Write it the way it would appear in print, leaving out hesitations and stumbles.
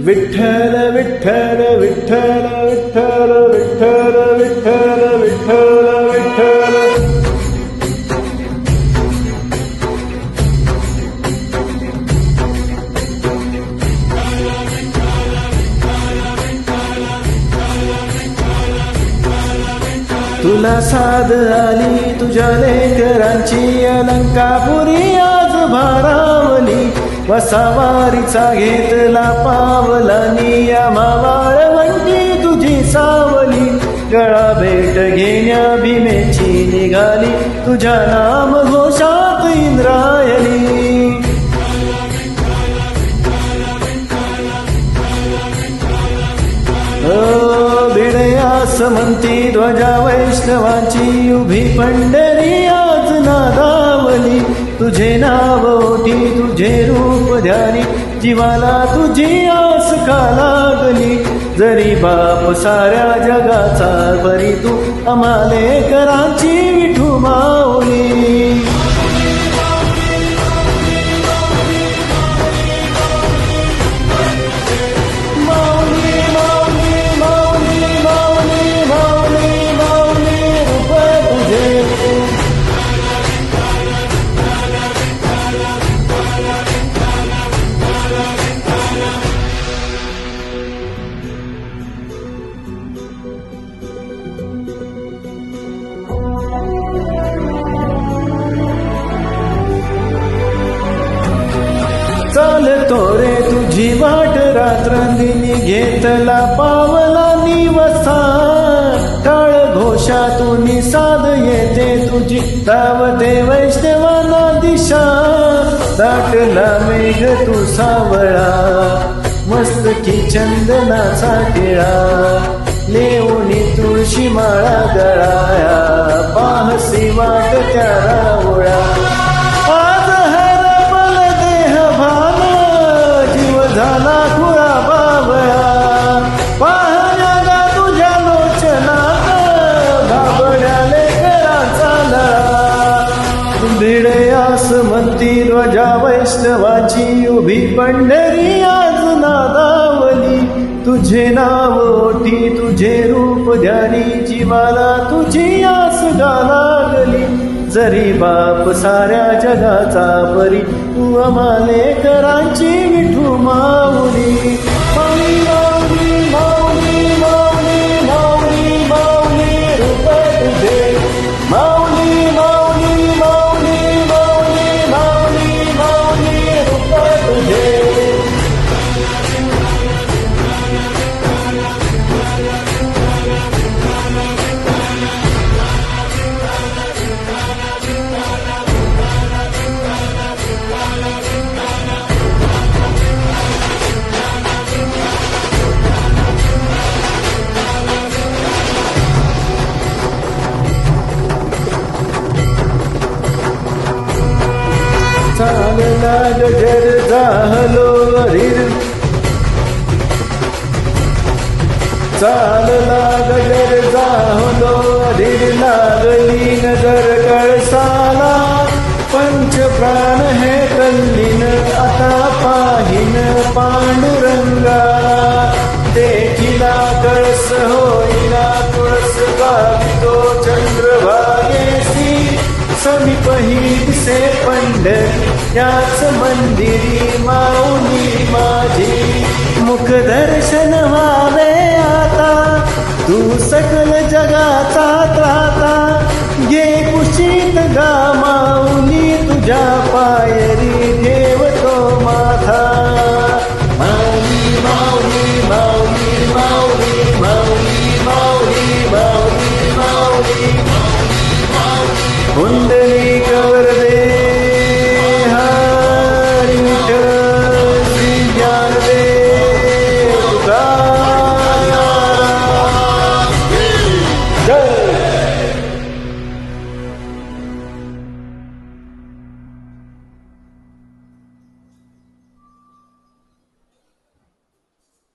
विठ्ठल विठ्ठल विठ्ठल विठ्ठल विठ्ठल विठ्ठल विठ्ठल विठ्ठल. तुला साध आली तुझ्या लेकरांची अलंकापुरी आज भारावली. वसावारीचा घेतला पावला निया मावाळवंटी तुझी सावली. गळा भेट घेण्या भीमेची निघाली तुझ्या नाम घोषात इंद्रायणी. भिडयास म्हणती ध्वजा वैष्णवाची उभी पंढरी आज नादावली. तुझे नाव ओठी तुझे रूप ध्यानी जीवाला तुझी आस का लागली. जरी बाप साऱ्या जगाचा बरी तू आम्हाले करांची विठू माऊली. चालतो रे तुझी वाट रात्रंदिनी घेतला पावला दिवसा. टाळ घोषातून साध येते तुझी धावते वैष्णवाना दिशा. दाटला मेघ तू सावळा मस्तकी चंदनाचा टिळा. लेऊनी तुळशी माळा गळाया पाहसी वाट त्या रावळा. झाला खुळा बावळा पाहण्याला तुझ्या लोचनात बाबड्याले कराचा लळा. भिडयास म्हणती ध्वजा वैष्णवाची उभी पंढरी आज नादावली. तुझे नाव ओठी तुझे रूप ध्यानी जीवाला तुझी आस गा लागली. जरी बाप साऱ्या जगाचा परी तू आम्हाले करांची विठू माऊली. माऊली माऊली माऊली माऊली माऊली माऊली रूप तुझे. माऊली माऊली माऊली माऊली माऊली माऊली रूप तुझे. चालला गजर जाहलो हरीर. चालला गजर जाहलो हरीर. लागली नजर कळसाला पंच प्राण हे तल्लीन आता पाहिन पांडुरंगा. देखिला कळस होईना तुळस गावितो चंद्रभागेसी. समीप ही दिसे पंढरी त्याच मंदिरी माऊली माझी. मुख दर्शन व्हावे आता तू सकल जगाचा त्राता. घे कुशीत गा माऊली.